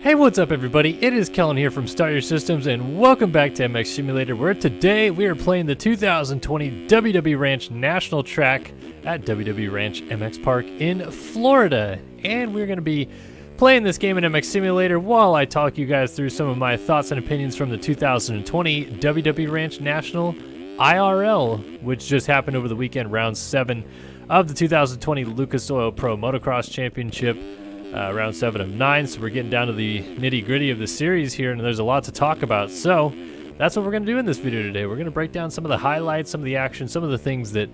Hey, what's up everybody? It is Kellen here from Start Your Systems and welcome back to MX Simulator, where today we are playing the 2020 WW Ranch National Track at WW Ranch MX Park in Florida. And we're going to be playing this game in MX Simulator while I talk you guys through some of my thoughts and opinions from the 2020 WW Ranch National IRL, which just happened over the weekend, round 7 of the 2020 Lucas Oil Pro Motocross Championship. Round 7 of 9, so we're getting down to the nitty-gritty of the series here, and there's a lot to talk about. So that's what we're going to do in this video today. We're going to break down some of the highlights, some of the action, some of the things that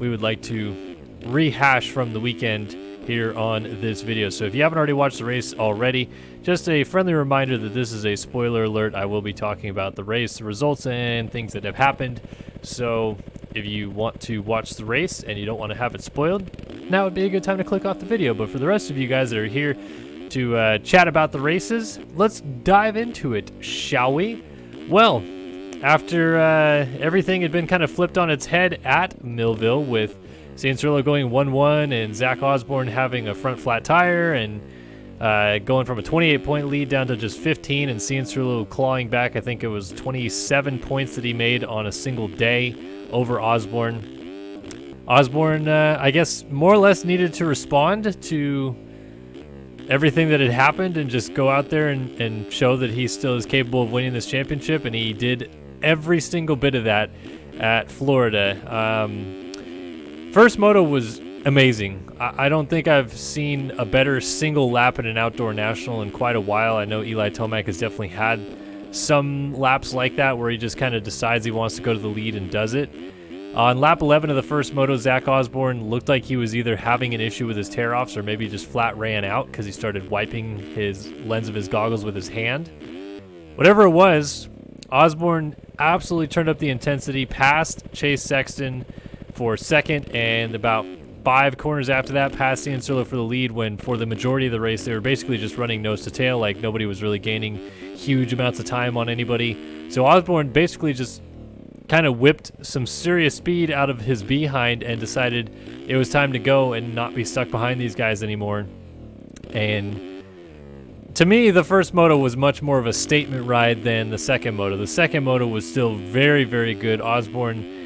we would like to rehash from the weekend here on this video. So if you haven't already watched the race already, just a friendly reminder that this is a spoiler alert. I will be talking about the race, the results, and things that have happened. So if you want to watch the race and you don't want to have it spoiled, now would be a good time to click off the video. But for the rest of you guys that are here to chat about the races, let's dive into it, shall we? Well, after everything had been kind of flipped on its head at Millville, with Cianciarulo going 1-1 and Zach Osborne having a front flat tire and going from a 28-point lead down to just 15, and Cianciarulo clawing back, I think it was 27 points that he made on a single day over Osborne. Osborne, I guess, more or less needed to respond to everything that had happened and just go out there and show that he still is capable of winning this championship, and he did every single bit of that at Florida. First moto was amazing. I don't think I've seen a better single lap in an outdoor national in quite a while. I know Eli Tomac has definitely had some laps like that where he just kind of decides he wants to go to the lead and does it. On lap 11 of the first moto, Zach Osborne looked like he was either having an issue with his tear-offs or maybe just flat ran out because he started wiping his lens of his goggles with his hand. Whatever it was, Osborne absolutely turned up the intensity, passed Chase Sexton for second, and about 5 corners after that passed Cianciarulo for the lead, when for the majority of the race they were basically just running nose to tail, like nobody was really gaining huge amounts of time on anybody. So Osborne basically just kind of whipped some serious speed out of his behind and decided it was time to go and not be stuck behind these guys anymore. And to me, the first moto was much more of a statement ride than the second moto. The second moto was still very, very good. Osborne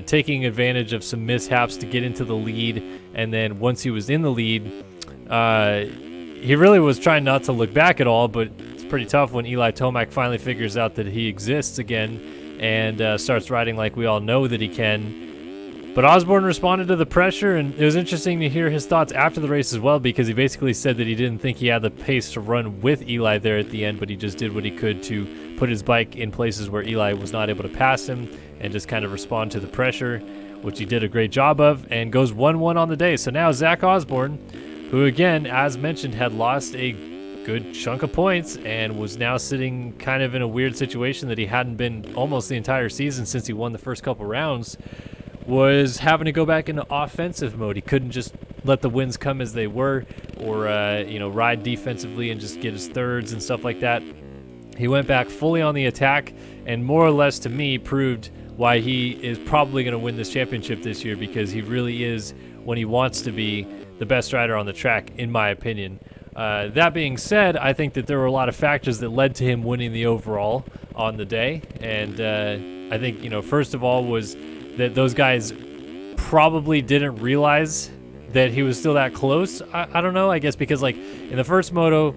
taking advantage of some mishaps to get into the lead, and then once he was in the lead, he really was trying not to look back at all, but it's pretty tough when Eli Tomac finally figures out that he exists again and starts riding like we all know that he can. But Osborne responded to the pressure, and it was interesting to hear his thoughts after the race as well, because he basically said that he didn't think he had the pace to run with Eli there at the end, but he just did what he could to put his bike in places where Eli was not able to pass him and just kind of respond to the pressure, which he did a great job of, and goes 1-1 on the day. So now Zach Osborne, who again, as mentioned, had lost a good chunk of points and was now sitting kind of in a weird situation that he hadn't been almost the entire season since he won the first couple rounds, was having to go back into offensive mode. He couldn't just let the wins come as they were, or ride defensively and just get his thirds and stuff like that. He went back fully on the attack, and more or less to me proved why he is probably going to win this championship this year, because he really is, when he wants to be, the best rider on the track, in my opinion. That being said, I think that there were a lot of factors that led to him winning the overall on the day, and I think, first of all was that those guys probably didn't realize that he was still that close. I don't know, I guess because like in the first moto,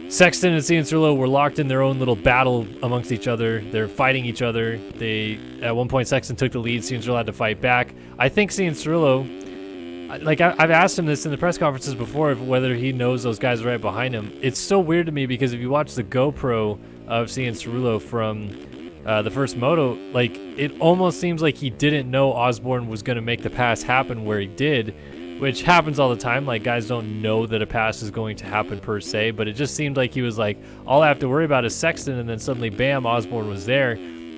Sexton and Cianciarulo were locked in their own little battle amongst each other. They're fighting each other. At one point, Sexton took the lead. Cianciarulo had to fight back. I think Cianciarulo, like I've asked him this in the press conferences before, of whether he knows those guys right behind him. It's so weird to me, because if you watch the GoPro of Cianciarulo from the first moto, like it almost seems like he didn't know Osborne was going to make the pass happen where he did, which happens all the time. Like guys don't know that a pass is going to happen per se, but it just seemed like he was like, all I have to worry about is Sexton, and then suddenly bam, Osborne was there,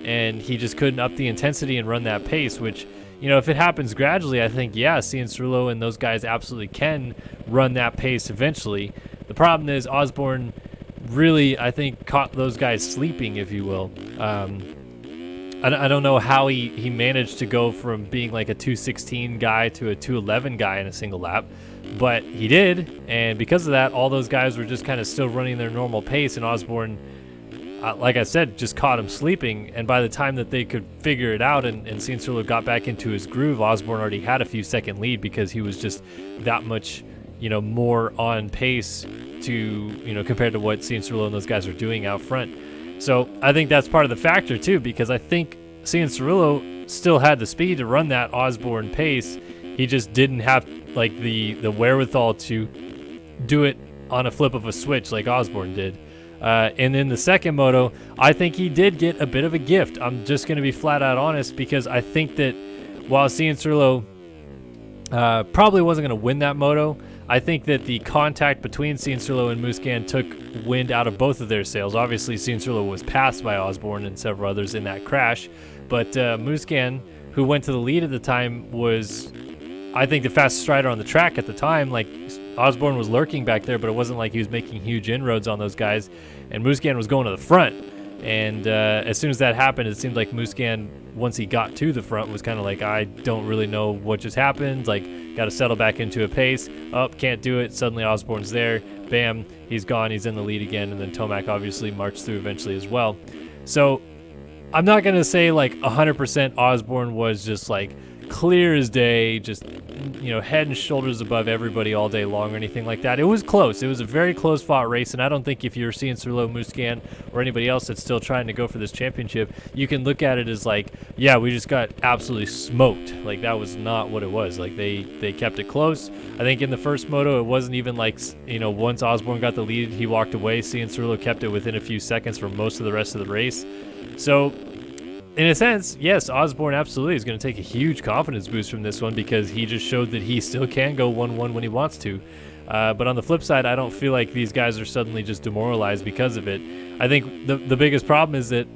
and he just couldn't up the intensity and run that pace, which, if it happens gradually, I think, yeah, Cianciarulo and those guys absolutely can run that pace eventually. The problem is Osborne really, I think, caught those guys sleeping, if you will. I don't know how he managed to go from being like a 216 guy to a 211 guy in a single lap. but he did, and because of that, all those guys were just kind of still running their normal pace, and Osborne, like I said, just caught him sleeping. And by the time that they could figure it out and Cianciarulo got back into his groove, Osborne already had a few second lead because he was just that much, more on pace to, compared to what Cianciarulo and those guys are doing out front. So I think that's part of the factor too, because I think Cianciarulo still had the speed to run that Osborne pace. He just didn't have like the wherewithal to do it on a flip of a switch like Osborne did. And in the second moto, I think he did get a bit of a gift. I'm just going to be flat out honest, because I think that while Cianciarulo probably wasn't going to win that moto, I think that the contact between Cianciarulo and Musquin took wind out of both of their sails. Obviously, Cianciarulo was passed by Osborne and several others in that crash, but Musquin, who went to the lead at the time, was, I think, the fastest rider on the track at the time. Like, Osborne was lurking back there, but it wasn't like he was making huge inroads on those guys, and Musquin was going to the front. And as soon as that happened, it seemed like Musquin, once he got to the front, was kind of like, I don't really know what just happened. Like, got to settle back into a pace. Oh, can't do it. Suddenly Osborne's there. Bam, he's gone. He's in the lead again. And then Tomac obviously marched through eventually as well. So I'm not going to say like 100% Osborne was just like clear as day, just, head and shoulders above everybody all day long or anything like that. It was close. It was a very close fought race, and I don't think if you're seeing Cianciarulo, Musquin, or anybody else that's still trying to go for this championship, you can look at it as like, yeah, we just got absolutely smoked. Like, that was not what it was. Like, they kept it close. I think in the first moto, it wasn't even like, once Osborne got the lead, he walked away. Cianciarulo kept it within a few seconds for most of the rest of the race. So in a sense, yes, Osborne absolutely is going to take a huge confidence boost from this one, because he just showed that he still can go 1-1 when he wants to. But on the flip side, I don't feel like these guys are suddenly just demoralized because of it. I think the biggest problem is that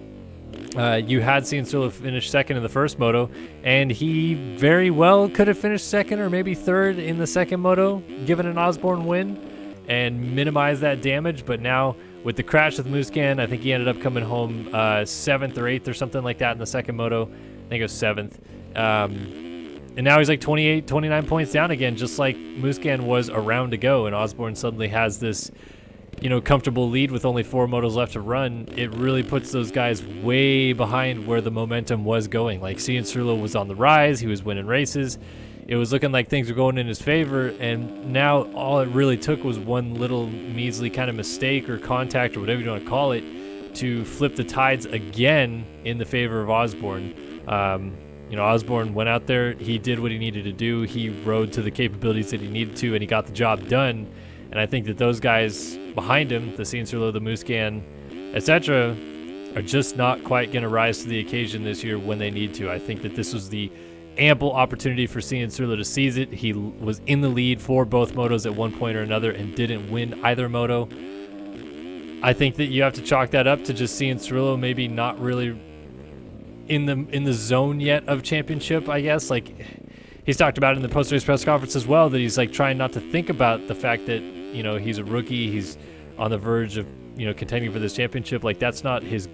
you had Cianciarulo finish second in the first moto, and he very well could have finished second or maybe third in the second moto, given an Osborne win, and minimize that damage. But now, with the crash with Musquin, I think he ended up coming home 7th or 8th or something like that in the second moto. I think it was 7th. And now he's like 28, 29 points down again, just like Musquin was a round to go. And Osborne suddenly has this, comfortable lead with only 4 motos left to run. It really puts those guys way behind where the momentum was going. Like, Cianciarulo was on the rise. He was winning races. It was looking like things were going in his favor, and now all it really took was one little measly kind of mistake or contact or whatever you want to call it to flip the tides again in the favor of Osborne. Osborne went out there, he did what he needed to do, he rode to the capabilities that he needed to, and he got the job done. And I think that those guys behind him, the Cianciarulo, the Musquin, etc., are just not quite going to rise to the occasion this year when they need to. I think that this was the ample opportunity for Cianciarulo to seize it. He was in the lead for both motos at one point or another and didn't win either moto. I think that you have to chalk that up to just Cianciarulo maybe not really in the zone yet of championship, I guess. Like, he's talked about in the post-race press conference as well, that he's like trying not to think about the fact that, he's a rookie, he's on the verge of, contending for this championship. Like, that's not his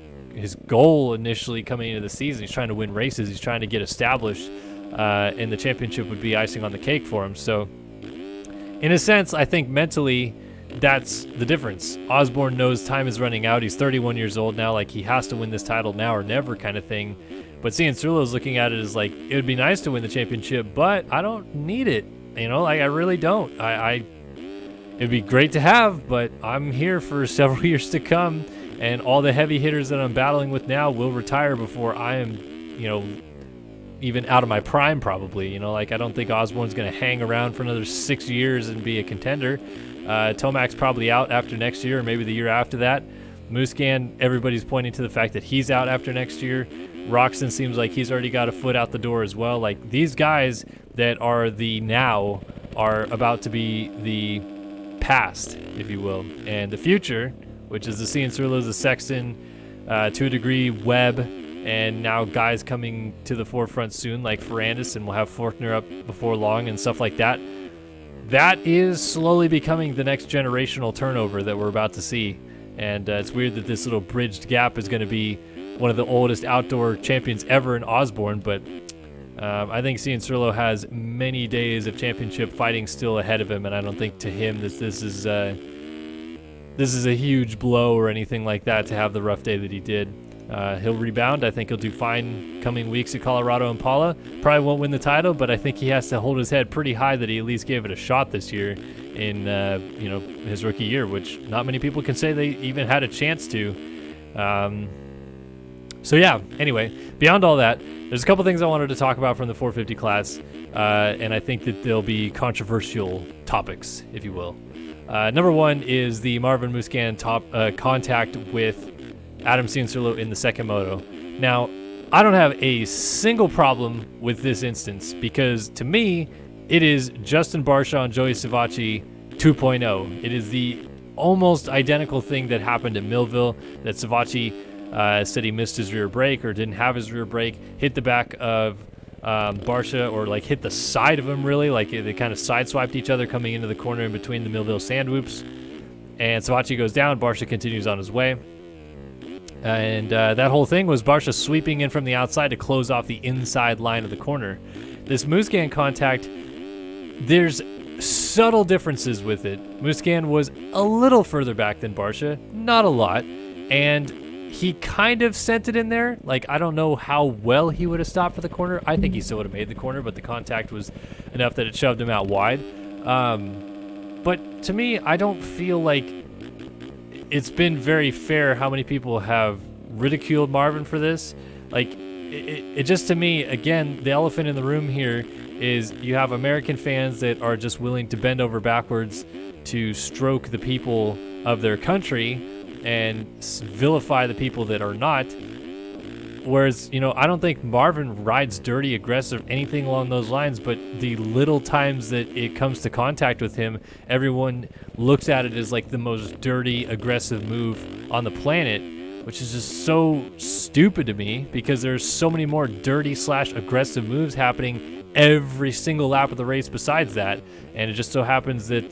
goal initially coming into the season. He's trying to win races. He's trying to get established, and the championship would be icing on the cake for him. So in a sense, I think mentally that's the difference. Osborne knows time is running out. He's 31 years old now. Like, he has to win this title now or never kind of thing. But Cianciarulo is looking at it as like, it would be nice to win the championship, but I don't need it. Like, I really don't. It'd be great to have, but I'm here for several years to come. And all the heavy hitters that I'm battling with now will retire before I am, even out of my prime probably. I don't think Osborne's going to hang around for another 6 years and be a contender. Tomac's probably out after next year or maybe the year after that. Musquin, everybody's pointing to the fact that he's out after next year. Roczen seems like he's already got a foot out the door as well. Like, these guys that are the now are about to be the past, if you will. And the future, which is the Cianciarulos, the Sexton, to a degree, Webb, and now guys coming to the forefront soon, like Ferrandis, and we'll have Forkner up before long and stuff like that. That is slowly becoming the next generational turnover that we're about to see. And it's weird that this little bridged gap is going to be one of the oldest outdoor champions ever in Osborne, but I think Cianciarulo has many days of championship fighting still ahead of him, and I don't think to him this is a huge blow or anything like that to have the rough day that he did. He'll rebound. I think he'll do fine coming weeks at Colorado Impala. Probably won't win the title, but I think he has to hold his head pretty high that he at least gave it a shot this year in his rookie year, which not many people can say they even had a chance to. So yeah, anyway, beyond all that, there's a couple things I wanted to talk about from the 450 class, and I think that they'll be controversial topics, if you will. Number one is the Marvin Musquin contact with Adam Cianciarulo in the second moto. Now, I don't have a single problem with this instance because to me, it is Justin Barcia and Joey Savacci 2.0. It is the almost identical thing that happened at Millville, that Savacci said he missed his rear brake or didn't have his rear brake, hit the back of Barcia, or like hit the side of him really, like they kind of sideswiped each other coming into the corner in between the Millville sand whoops, and Savacci goes down, Barcia continues on his way. And that whole thing was Barcia sweeping in from the outside to close off the inside line of the corner. This Musquin contact, there's subtle differences with it. Musquin was a little further back than Barcia, not a lot, and he kind of sent it in there. Like, I don't know how well he would have stopped for the corner. I think he still would have made the corner, but the contact was enough that it shoved him out wide. But to me, I don't feel like it's been very fair how many people have ridiculed Marvin for this. Like, it just, to me, again, the elephant in the room here is you have American fans that are just willing to bend over backwards to stroke the people of their country and vilify the people that are not. Whereas, I don't think Marvin rides dirty, aggressive, anything along those lines, but the little times that it comes to contact with him, everyone looks at it as like the most dirty, aggressive move on the planet, which is just so stupid to me because there's so many more dirty / aggressive moves happening every single lap of the race besides that. And it just so happens that,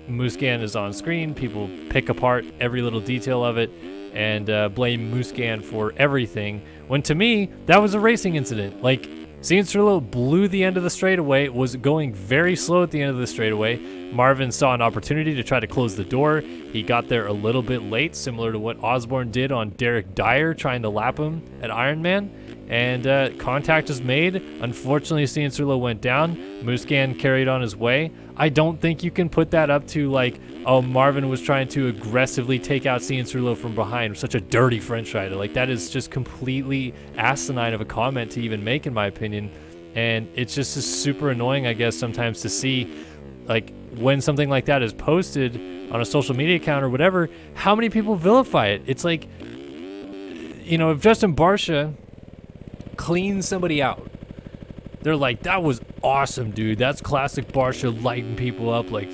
Musquin is on screen. People pick apart every little detail of it and blame Musquin for everything, when to me, that was a racing incident. Like, Cianciarulo blew the end of the straightaway, was going very slow at the end of the straightaway. Marvin saw an opportunity to try to close the door. He got there a little bit late, similar to what Osborne did on Derek Dyer trying to lap him at Ironman. And contact was made. Unfortunately, Cianciarulo went down. Musquin carried on his way. I don't think you can put that up to like, oh, Marvin was trying to aggressively take out Cianciarulo from behind. Such a dirty French rider. Like, that is just completely asinine of a comment to even make, in my opinion. And it's just super annoying, I guess, sometimes to see, like, when something like that is posted on a social media account or whatever, how many people vilify it. It's like, if Justin Barcia cleans somebody out, they're like, that was awesome, dude. That's classic Barcia, lighting people up. Like,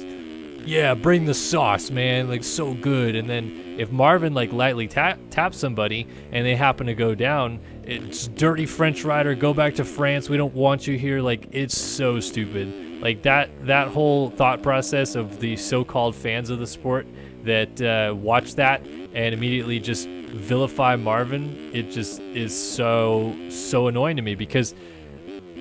yeah, bring the sauce, man. Like, so good. And then if Marvin, like, lightly taps somebody and they happen to go down, it's dirty French rider, go back to France. We don't want you here. Like, it's so stupid. Like, that whole thought process of the so-called fans of the sport that watch that and immediately just vilify Marvin, it just is so annoying to me because,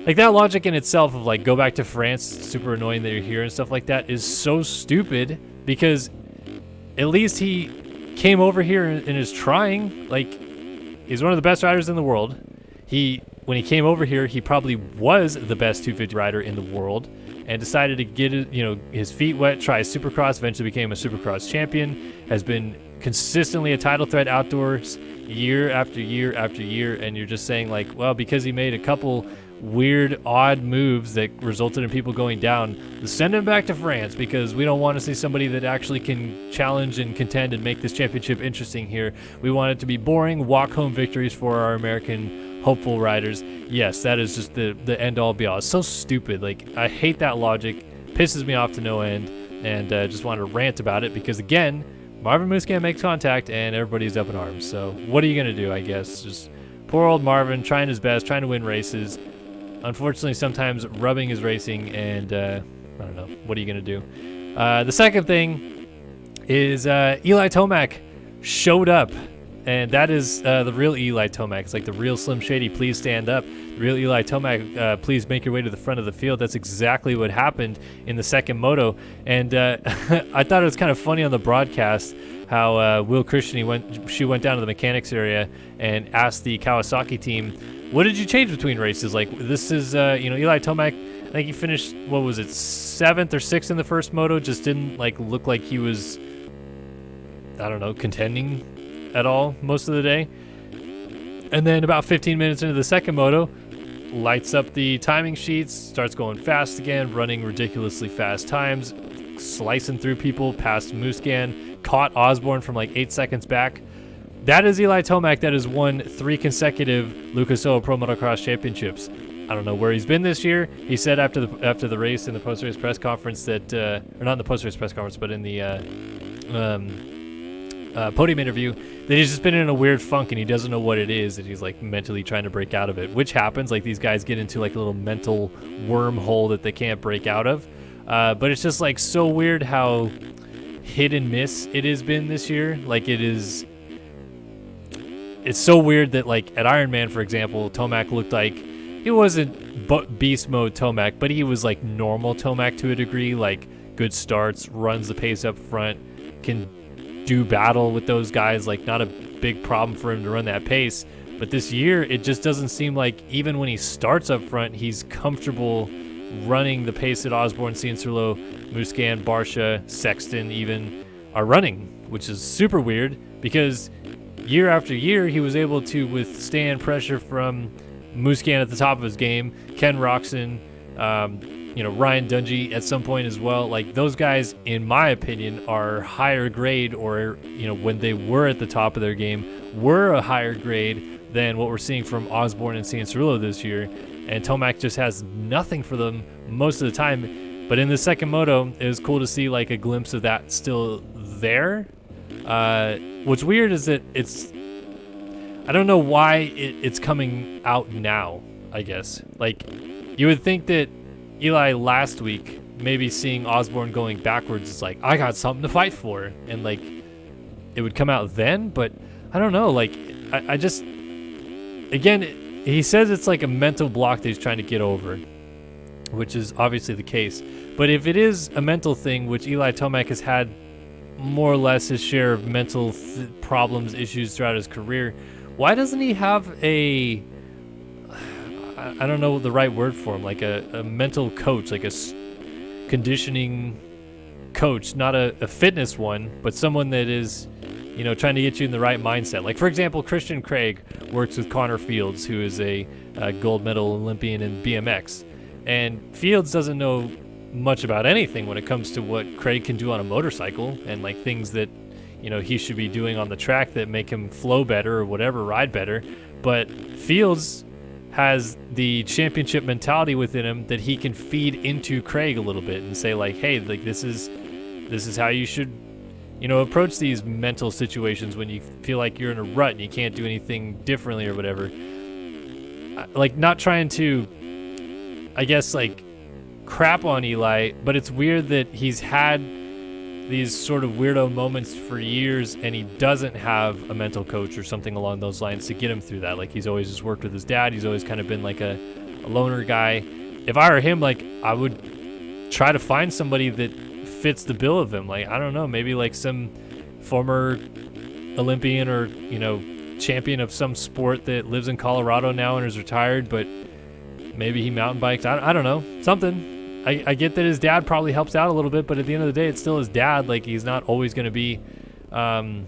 like, that logic in itself of, like, go back to France, super annoying that you're here and stuff like that, is so stupid because at least he came over here and is trying. Like, he's one of the best riders in the world. When he came over here, he probably was the best 250 rider in the world and decided to get his feet wet, try Supercross, eventually became a Supercross champion, has been consistently a title threat outdoors year after year after year, and you're just saying, like, well, because he made a couple weird, odd moves that resulted in people going down, send him back to France because we don't want to see somebody that actually can challenge and contend and make this championship interesting here. We want it to be boring, walk-home victories for our American hopeful riders. Yes, that is just the end-all be-all. It's so stupid. Like, I hate that logic. Pisses me off to no end, and just wanted to rant about it because, again, Marvin Musquin makes contact and everybody's up in arms. So what are you going to do, I guess? Just poor old Marvin trying his best, trying to win races. Unfortunately, sometimes rubbing his racing, and I don't know. What are you going to do? The second thing is Eli Tomac showed up and that is the real Eli Tomac. It's like the real Slim Shady, please stand up. The real Eli Tomac, please make your way to the front of the field. That's exactly what happened in the second moto. And I thought it was kind of funny on the broadcast how Will Christian went down to the mechanics area and asked the Kawasaki team, what did you change between races? Like, this is, Eli Tomac, I think he finished, what was it, 7th or 6th in the first moto, just didn't look like he was, I don't know, contending at all most of the day. And then about 15 minutes into the second moto, lights up the timing sheets, starts going fast again, running ridiculously fast times, slicing through people past Musquin, caught Osborne from 8 seconds back. That is Eli Tomac that has won 3 consecutive Lucas Oil Pro Motocross Championships. I don't know where he's been this year. He said after the race in the post-race press conference that, or not in the post-race press conference, but in the podium interview, that he's just been in a weird funk and he doesn't know what it is, and he's mentally trying to break out of it, which happens. These guys get into a little mental wormhole that they can't break out of. But it's just so weird how hit and miss it has been this year. It's so weird that at Ironman, for example, Tomac looked like he wasn't beast mode Tomac, but he was normal Tomac to a degree, good starts, runs the pace up front, can do battle with those guys, not a big problem for him to run that pace. But this year, it just doesn't seem like even when he starts up front, he's comfortable running the pace that Osborne, Cianciarulo, Musquin, Barcia, Sexton even are running, which is super weird because year after year, he was able to withstand pressure from Musquin at the top of his game, Ken Roxon, Ryan Dungey at some point as well. Those guys, in my opinion, are higher grade, or when they were at the top of their game, were a higher grade than what we're seeing from Osborne and Cianciarulo this year. And Tomac just has nothing for them most of the time. But in the second moto, it was cool to see a glimpse of that still there. What's weird is that I don't know why it's coming out now, I guess. You would think that Eli last week, maybe seeing Osborne going backwards, is I got something to fight for. And it would come out then, but I don't know. I just, again, he says it's a mental block that he's trying to get over, which is obviously the case. But if it is a mental thing, which Eli Tomac has had more or less his share of mental problems, issues throughout his career, why doesn't he have I don't know the right word for him, a mental coach, a conditioning coach, not a fitness one, but someone that is, trying to get you in the right mindset. For example, Christian Craig works with Connor Fields, who is a gold medal Olympian in BMX. And Fields doesn't know much about anything when it comes to what Craig can do on a motorcycle and things that he should be doing on the track that make him flow better or whatever, ride better. But Fields has the championship mentality within him that he can feed into Craig a little bit and say hey, this is how you should approach these mental situations when you feel like you're in a rut and you can't do anything differently or whatever. Not trying to, I guess, crap on Eli, but it's weird that he's had these sort of weirdo moments for years and he doesn't have a mental coach or something along those lines to get him through that. He's always just worked with his dad. He's always kind of been a loner guy. If I were him, I would try to find somebody that fits the bill of him. I don't know, maybe some former Olympian or champion of some sport that lives in Colorado now and is retired, but maybe he mountain bikes. I don't know, something. I get that his dad probably helps out a little bit, but at the end of the day, it's still his dad. He's not always going to be, you don't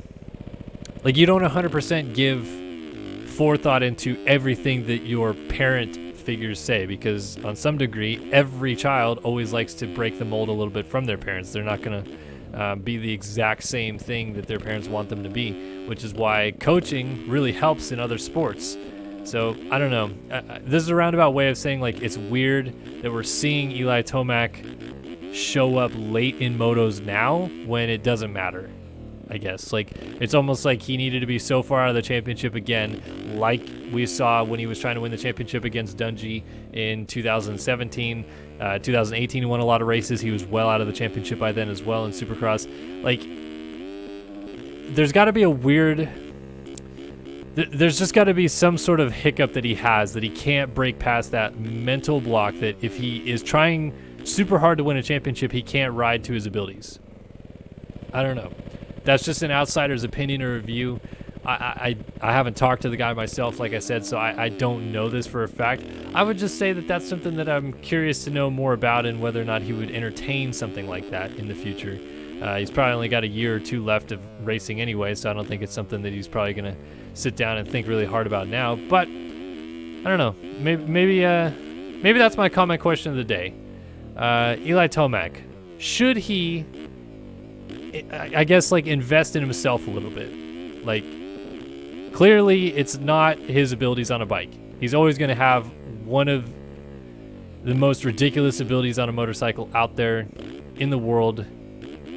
100% give forethought into everything that your parent figures say, because on some degree, every child always likes to break the mold a little bit from their parents. They're not going to be the exact same thing that their parents want them to be, which is why coaching really helps in other sports. So, I don't know. This is a roundabout way of saying, it's weird that we're seeing Eli Tomac show up late in motos now when it doesn't matter, I guess. It's almost like he needed to be so far out of the championship again, like we saw when he was trying to win the championship against Dungey in 2017. 2018, he won a lot of races. He was well out of the championship by then as well in Supercross. There's got to be a weird there's just got to be some sort of hiccup that he has, that he can't break past that mental block, that if he is trying super hard to win a championship, he can't ride to his abilities. I don't know. That's just an outsider's opinion or review. I haven't talked to the guy myself, like I said, so I don't know this for a fact. I would just say that that's something that I'm curious to know more about, and whether or not he would entertain something like that in the future. He's probably only got a year or two left of racing anyway, so I don't think it's something that he's probably going to sit down and think really hard about now. But I don't know. Maybe that's my comment question of the day. Eli Tomac, should he, I guess, like, invest in himself a little bit? Like, clearly it's not his abilities on a bike. He's always going to have one of the most ridiculous abilities on a motorcycle out there in the world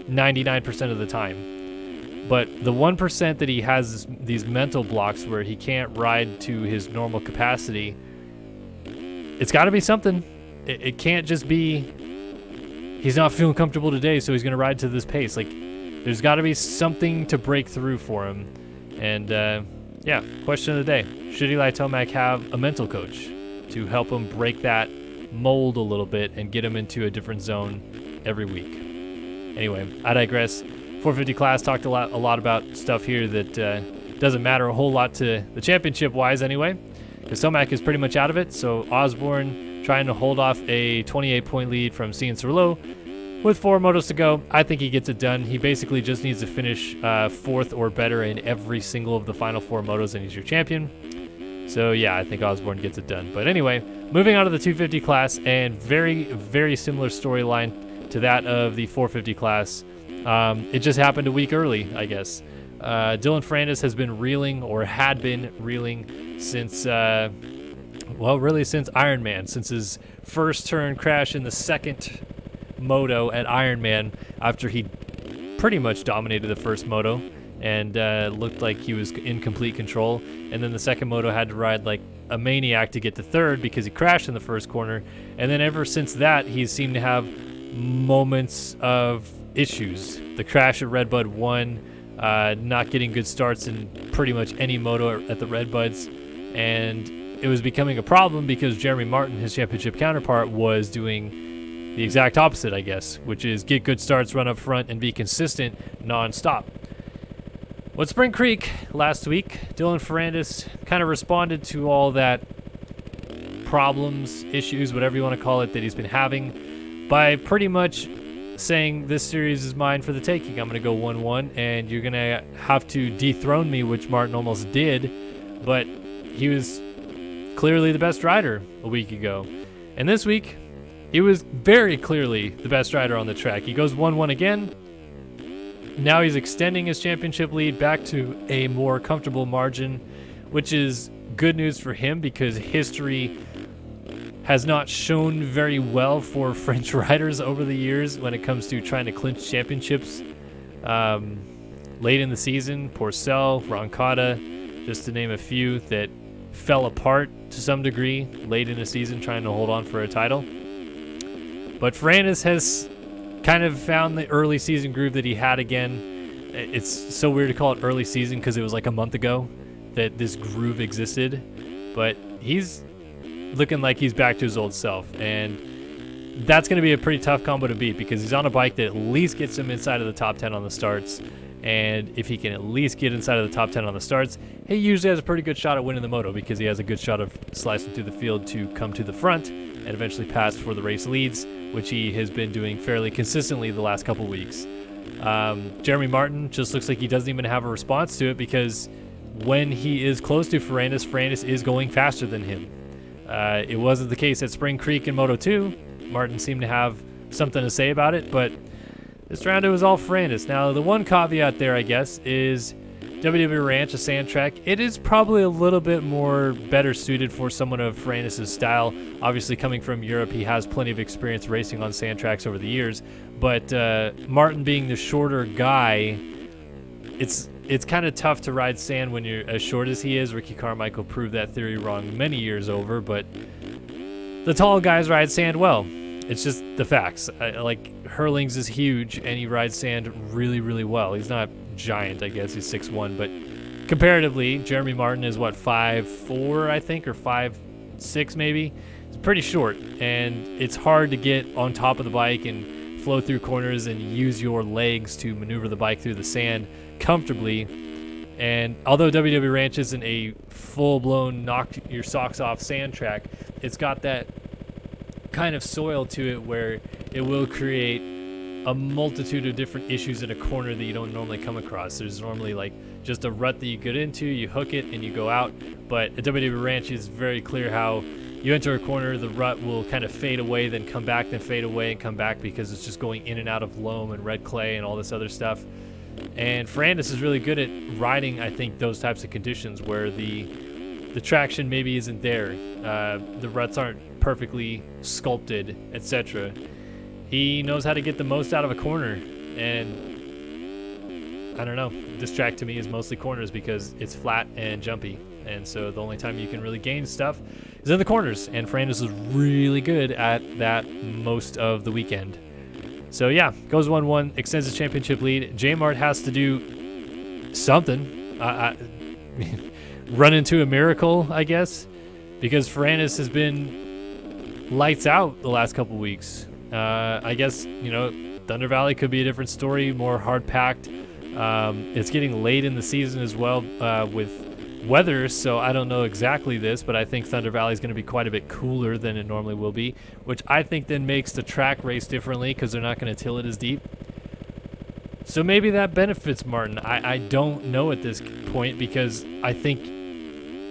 99% of the time. But the 1% that he has these mental blocks where he can't ride to his normal capacity, it's got to be something. It can't just be he's not feeling comfortable today, so he's going to ride to this pace. Like, there's got to be something to break through for him. And, yeah, question of the day. Should Eli Tomac have a mental coach to help him break that mold a little bit and get him into a different zone every week? Anyway, I digress. 450 class talked a lot about stuff here that doesn't matter a whole lot to the championship-wise anyway, because Tomac is pretty much out of it. So Osborne trying to hold off a 28-point lead from Musquin-Cianciarulo with 4 motos to go. I think he gets it done. He basically just needs to finish 4th or better in every single of the final 4 motos, and he's your champion. So yeah, I think Osborne gets it done. But anyway, moving on to the 250 class, and very, very similar storyline to that of the 450 class. It just happened a week early, I guess. Dylan Ferrandis has been reeling, or had been reeling, since, really since Ironman, since his first turn crash in the second moto at Ironman, after he pretty much dominated the first moto and looked like he was in complete control. And then the second moto had to ride like a maniac to get to third because he crashed in the first corner. And then ever since that, he's seemed to have moments of issues. The crash at Redbud 1, not getting good starts in pretty much any moto at the Redbuds, and it was becoming a problem because Jeremy Martin, his championship counterpart, was doing the exact opposite, I guess, which is get good starts, run up front, and be consistent non-stop. Well, at Spring Creek last week, Dylan Ferrandis kind of responded to all that problems, issues, whatever you want to call it, that he's been having by pretty much saying this series is mine for the taking. I'm going to go 1-1, and you're going to have to dethrone me, which Martin almost did, but he was clearly the best rider a week ago. And this week, he was very clearly the best rider on the track. He goes 1-1 again. Now he's extending his championship lead back to a more comfortable margin, which is good news for him because history has not shown very well for French riders over the years when it comes to trying to clinch championships. Late in the season, Porcel, Roncada, just to name a few that fell apart to some degree late in the season trying to hold on for a title. But Ferrandis has kind of found the early season groove that he had again. It's so weird to call it early season because it was like a month ago that this groove existed. But he's looking like he's back to his old self, and that's going to be a pretty tough combo to beat because he's on a bike that at least gets him inside of the top 10 on the starts, and if he can at least get inside of the top 10 on the starts, he usually has a pretty good shot at winning the moto because he has a good shot of slicing through the field to come to the front and eventually pass for the race leads, which he has been doing fairly consistently the last couple weeks. Jeremy Martin just looks like he doesn't even have a response to it because when he is close to Ferrandis is going faster than him. It wasn't the case at Spring Creek in Moto 2. Martin seemed to have something to say about it, but this round it was all Ferrandis. Now, the one caveat there, I guess, is WWE Ranch, a sand track. It is probably a little bit more better suited for someone of Ferrandis' style. Obviously, coming from Europe, he has plenty of experience racing on sand tracks over the years, but Martin being the shorter guy, it's kind of tough to ride sand when you're as short as he is. Ricky Carmichael proved that theory wrong many years over, but the tall guys ride sand well. It's just the facts. Like, Hurlings is huge, and he rides sand really, really well. He's not giant, I guess. He's 6'1", but comparatively, Jeremy Martin is what, 5'4", I think, or 5'6", maybe. It's pretty short, and it's hard to get on top of the bike and flow through corners and use your legs to maneuver the bike through the sand comfortably. And although WW Ranch isn't a full-blown knock your socks off sand track, it's got that kind of soil to it where it will create a multitude of different issues in a corner that you don't normally come across. There's normally like just a rut that you get into, you hook it, and you go out. But at WW Ranch, it's very clear how you enter a corner, the rut will kind of fade away, then come back, then fade away and come back, because it's just going in and out of loam and red clay and all this other stuff. And Ferrandis is really good at riding, I think, those types of conditions where the traction maybe isn't there, the ruts aren't perfectly sculpted, etc. He knows how to get the most out of a corner, and I don't know, this track to me is mostly corners because it's flat and jumpy, and so the only time you can really gain stuff is in the corners, and Ferrandis is really good at that most of the weekend. So yeah, goes 1-1, extends his championship lead. J-Mart has to do something. Run into a miracle, I guess, because Ferrandis has been lights out the last couple weeks. I guess, you know, Thunder Valley could be a different story, more hard-packed. It's getting late in the season as well with weather, so I don't know exactly this, but I think Thunder Valley is going to be quite a bit cooler than it normally will be, which I think then makes the track race differently because they're not going to till it as deep. So maybe that benefits Martin. I don't know at this point, because I think,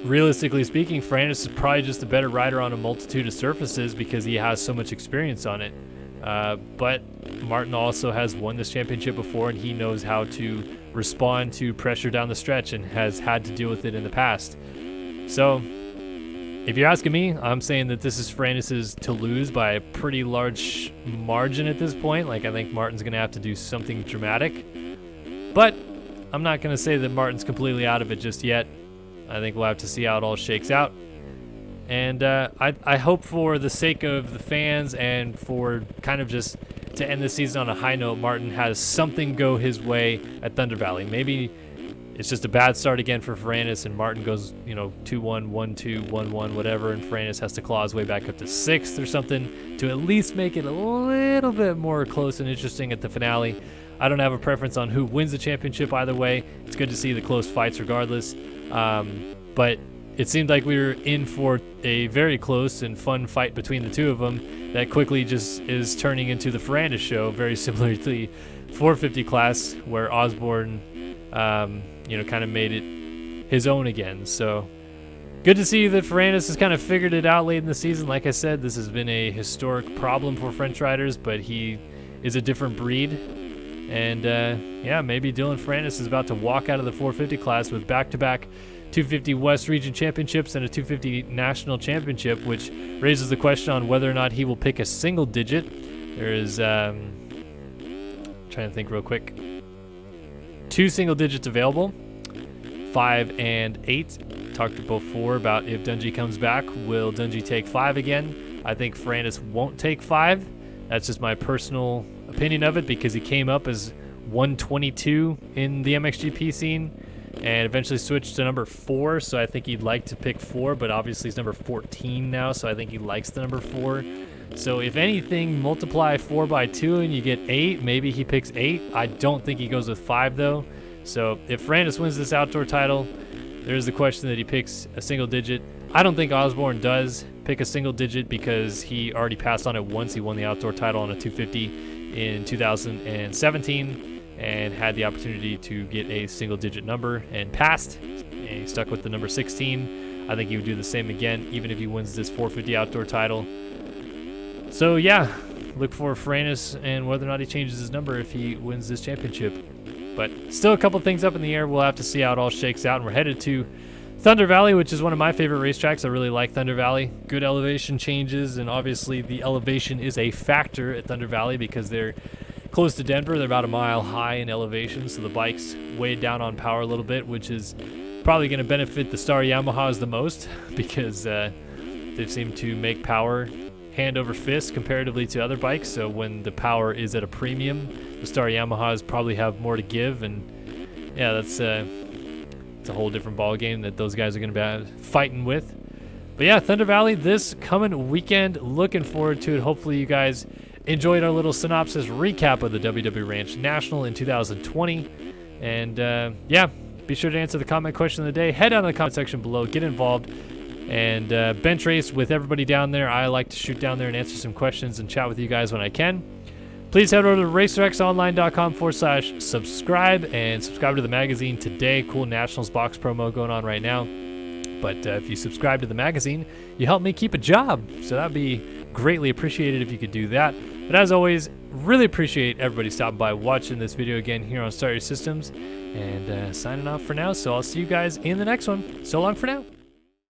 realistically speaking, Ferrandis is probably just a better rider on a multitude of surfaces because he has so much experience on it. But Martin also has won this championship before, and he knows how to respond to pressure down the stretch and has had to deal with it in the past. So if you're asking me, I'm saying that this is Ferrandis' to lose by a pretty large margin at this point. Like, I think Martin's going to have to do something dramatic. But I'm not going to say that Martin's completely out of it just yet. I think we'll have to see how it all shakes out. And I hope, for the sake of the fans and for kind of just to end the season on a high note, Martin has something go his way at Thunder Valley. Maybe it's just a bad start again for Ferrandis, and Martin goes, 2-1, 1-2, 1-1, whatever, and Ferrandis has to claw his way back up to 6th or something to at least make it a little bit more close and interesting at the finale. I don't have a preference on who wins the championship either way. It's good to see the close fights regardless. But it seemed like we were in for a very close and fun fight between the two of them that quickly just is turning into the Ferrandis show, very similar to the 450 class where Osborne, kind of made it his own again. So good to see that Ferrandis has kind of figured it out late in the season. Like I said, this has been a historic problem for French riders, but he is a different breed. And maybe Dylan Ferrandis is about to walk out of the 450 class with back-to-back 250 West Region Championships and a 250 National Championship, which raises the question on whether or not he will pick a single digit. There is, trying to think real quick, 2 single digits available, 5 and 8. Talked before about if Dungey comes back, will Dungey take 5 again? I think Ferrandis won't take 5. That's just my personal opinion of it, because he came up as 122 in the MXGP scene and eventually switched to number 4, so I think he'd like to pick 4, but obviously he's number 14 now, so I think he likes the number 4. So if anything, multiply 4 by 2 and you get 8. Maybe he picks 8. I don't think he goes with 5 though. So if Ferrandis wins this outdoor title, there's the question that he picks a single digit. I don't think Osborne does pick a single digit because he already passed on it once. He won the outdoor title on a 250 in 2017 and had the opportunity to get a single digit number and passed, and he stuck with the number 16. I think he would do the same again even if he wins this 450 outdoor title. So yeah, look for Ferrandis and whether or not he changes his number if he wins this championship. But still a couple things up in the air. We'll have to see how it all shakes out, and we're headed to Thunder Valley, which is one of my favorite racetracks. I really like Thunder Valley. Good elevation changes, and obviously the elevation is a factor at Thunder Valley because they're close to Denver. They're about a mile high in elevation, so the bike's weighed down on power a little bit, which is probably going to benefit the Star Yamahas the most because they seem to make power hand over fist comparatively to other bikes. So when the power is at a premium, the Star Yamahas probably have more to give, and yeah, that's it's a whole different ball game that those guys are going to be fighting with. But yeah, Thunder Valley this coming weekend. Looking forward to it. Hopefully you guys enjoyed our little synopsis recap of the WW Ranch National in 2020. And yeah, be sure to answer the comment question of the day. Head down to the comment section below. Get involved. And bench race with everybody down there. I like to shoot down there and answer some questions and chat with you guys when I can. Please head over to racerxonline.com/subscribe and subscribe to the magazine today. Cool Nationals box promo going on right now. But if you subscribe to the magazine, you help me keep a job. So that'd be greatly appreciated if you could do that. But as always, really appreciate everybody stopping by watching this video again here on Start Your Systems. And signing off for now. So I'll see you guys in the next one. So long for now.